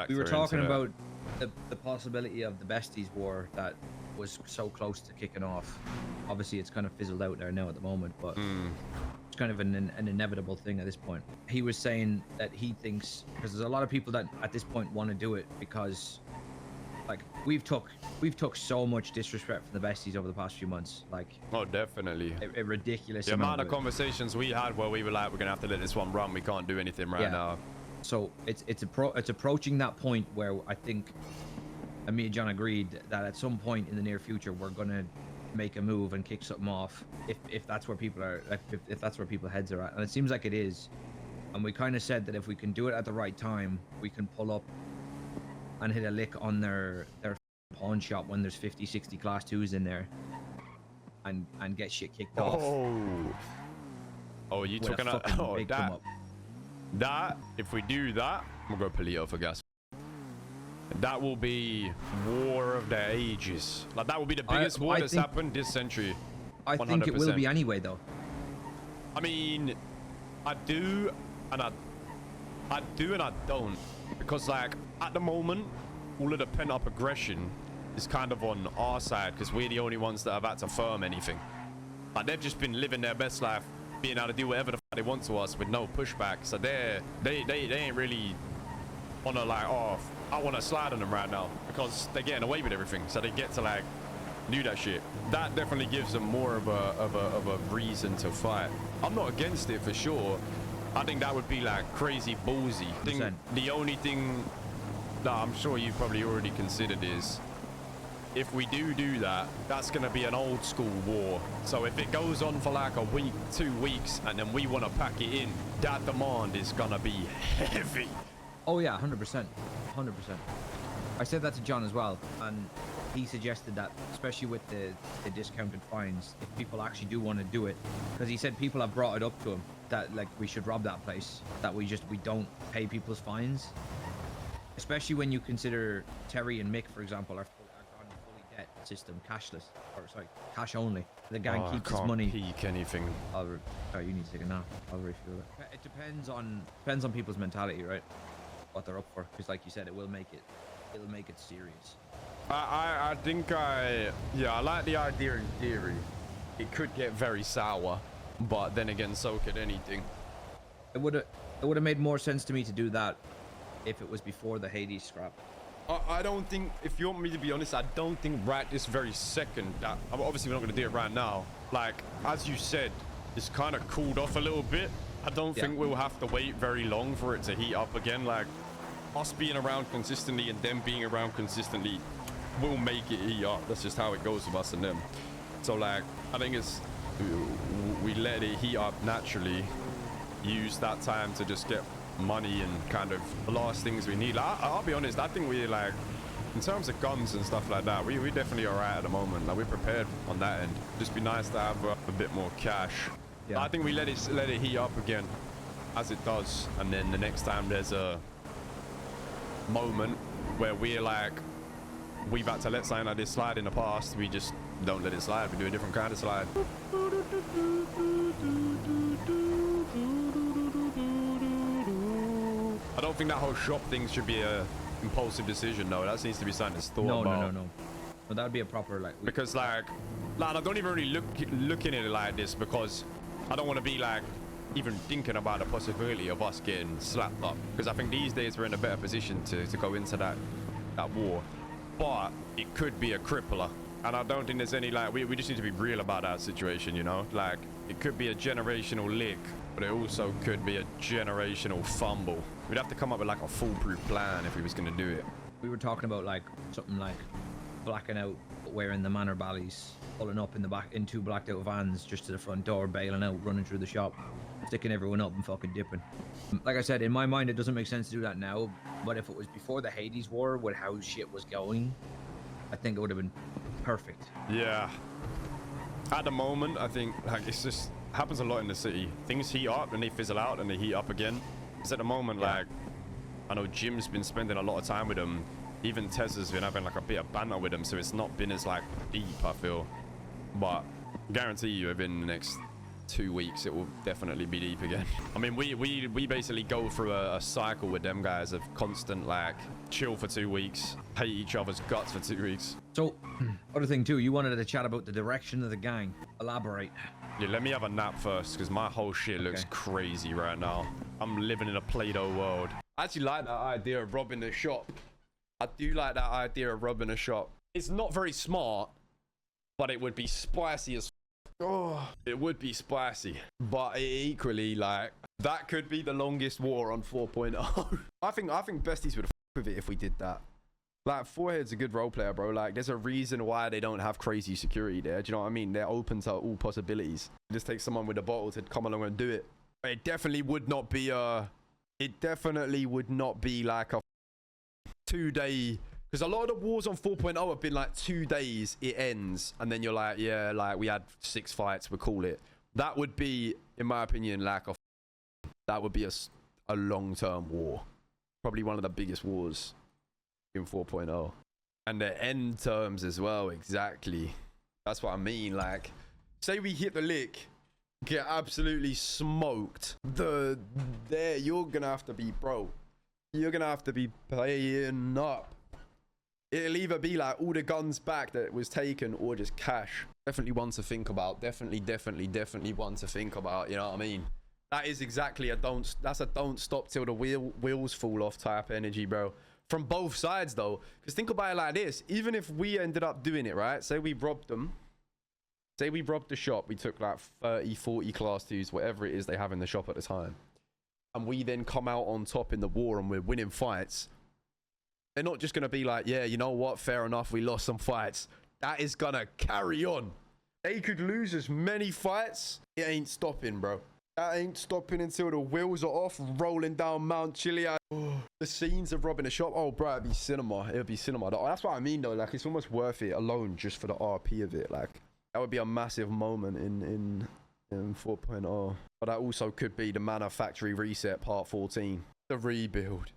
factor. We were talking about the possibility of the Besties war that was so close to kicking off. Obviously, it's kind of fizzled out there now at the moment, but it's kind of an inevitable thing at this point. He was saying that he thinks, because there's a lot of people that at this point want to do it because, like, we've took so much disrespect from the Besties over the past few months. Like, oh, definitely a ridiculous the amount of conversations we had where we were like, we're gonna have to let this one run. We can't do anything right now. So it's approaching that point where I think, and me and John agreed that at some point in the near future we're gonna make a move and kick something off if that's where people are, if that's where people's heads are at, and it seems like it is. And we kind of said that if we can do it at the right time, we can pull up and hit a lick on their pawn shop when there's 50-60 class 2s in there and get shit kicked off. Oh, you took an that if we do that, we'll go Paleo for gas. That will be war of the ages. Like, that will be the biggest war that's happened this century. 100%. I think it will be anyway, though. I mean, I do and I don't, because like at the moment, all of the pent-up aggression is kind of on our side because we're the only ones that have had to firm anything. Like, they've just been living their best life, being able to do whatever the fuck they want to us with no pushback. So they ain't really on a like, oh, I want to slide on them right now because they're getting away with everything. So they get to like do that shit. That definitely gives them more of a reason to fight. I'm not against it for sure. I think that would be like crazy ballsy. I think the only thing that I'm sure you've probably already considered is, if we do that, that's going to be an old school war. So if it goes on for like a week, 2 weeks, and then we want to pack it in, that demand is going to be heavy. Oh yeah, 100%. 100%. I said that to John as well, and he suggested that, especially with the discounted fines, if people actually do want to do it, because he said people have brought it up to him that like we should rob that place, that we don't pay people's fines, especially when you consider Terry and Mick, for example, are on a fully debt system, cashless, or sorry, cash only. The gang keeps its money. Peak anything. Sorry, you need to take a nap. I'll refuel it. It depends on people's mentality, right? What they're up for, because like you said, it'll make it serious. I think I like the idea in theory. It could get very sour, but then again, so could anything. It would have made more sense to me to do that if it was before the Hades scrap. I don't think, if you want me to be honest, I don't think right this very second, that obviously we're not going to do it right now. Like, as you said, it's kind of cooled off a little bit. I don't think we'll have to wait very long for it to heat up again. Like, us being around consistently and them being around consistently will make it heat up. That's just how it goes with us and them. So like, I think it's, we let it heat up naturally, use that time to just get money and kind of the last things we need. Like, I'll be honest, I think we like, in terms of guns and stuff like that, we definitely are right at the moment. Like, we're prepared on that end. Just be nice to have a bit more cash. I think we let it heat up again as it does, and then the next time there's a moment where we're like, we've had to let something like this slide in the past, we just don't let it slide. We do a different kind of slide. I don't think that whole shop thing should be a impulsive decision, though. That needs to be something that's thought about. No, that would be a proper like, because like I don't even really look at it like this, because I don't want to be like even thinking about the possibility of us getting slapped up, because I think these days we're in a better position to go into that war. But it could be a crippler, and I don't think there's any like, we just need to be real about that situation, you know. Like, it could be a generational lick, but it also could be a generational fumble. We'd have to come up with like a foolproof plan if we was going to do it. We were talking about like something like blacking out, wearing the Manor ballys, pulling up in the back in 2 blacked out vans just to the front door, bailing out, running through the shop, sticking everyone up and fucking dipping. Like I said, in my mind, it doesn't make sense to do that now, but if it was before the Hades war with how shit was going, I think it would have been perfect. Yeah. At the moment, I think like it's just happens a lot in the city. Things heat up and they fizzle out and they heat up again. Because at the moment, like, I know Jim's been spending a lot of time with them. Even Tez has been having like a bit of banter with them, so it's not been as like deep, I feel. But I guarantee you within the next 2 weeks, it will definitely be deep again. I mean, we basically go through a cycle with them guys of constant, like, chill for 2 weeks, hate each other's guts for 2 weeks. So, other thing too, you wanted to chat about the direction of the gang. Elaborate. Yeah, let me have a nap first, because my whole shit looks crazy right now. I'm living in a Play-Doh world. I actually like that idea of robbing the shop. I do like that idea of robbing a shop. It's not very smart, but it would be spicy as oh, it would be spicy. But equally, like, that could be the longest war on 4.0. I think Besties would f with it if we did that. Like, Forehead's a good role player, bro. Like, there's a reason why they don't have crazy security there. Do you know what I mean? They're open to all possibilities. Just take someone with a bottle to come along and do it. But it definitely would not be it definitely would not be like a 2-day, because a lot of the wars on 4.0 have been like 2 days, it ends, and then you're like, yeah, like we had 6 fights, we call it. That would be, in my opinion, like that would be a long-term war. Probably one of the biggest wars in 4.0. And the end terms as well, exactly. That's what I mean. Like, say we hit the lick, get absolutely smoked. There, you're gonna have to be, bro. You're gonna have to be paying up. It'll either be like all the guns back that was taken or just cash. Definitely one to think about. Definitely one to think about. You know what I mean? That is exactly that's a don't stop till the wheels fall off type energy, bro. From both sides though. Because think about it like this. Even if we ended up doing it, right? Say we robbed them. Say we robbed the shop. We took like 30, 40 class 2s, whatever it is they have in the shop at the time. And we then come out on top in the war and we're winning fights. They're not just going to be like, yeah, you know what? Fair enough. We lost some fights. That is going to carry on. They could lose as many fights. It ain't stopping, bro. That ain't stopping until the wheels are off, rolling down Mount Chile. Oh, the scenes of robbing a shop. Oh, bro, it'd be cinema. It would be cinema. That's what I mean, though. Like, it's almost worth it alone just for the RP of it. Like, that would be a massive moment in 4.0. But that also could be the Manor Factory Reset Part 14. The rebuild.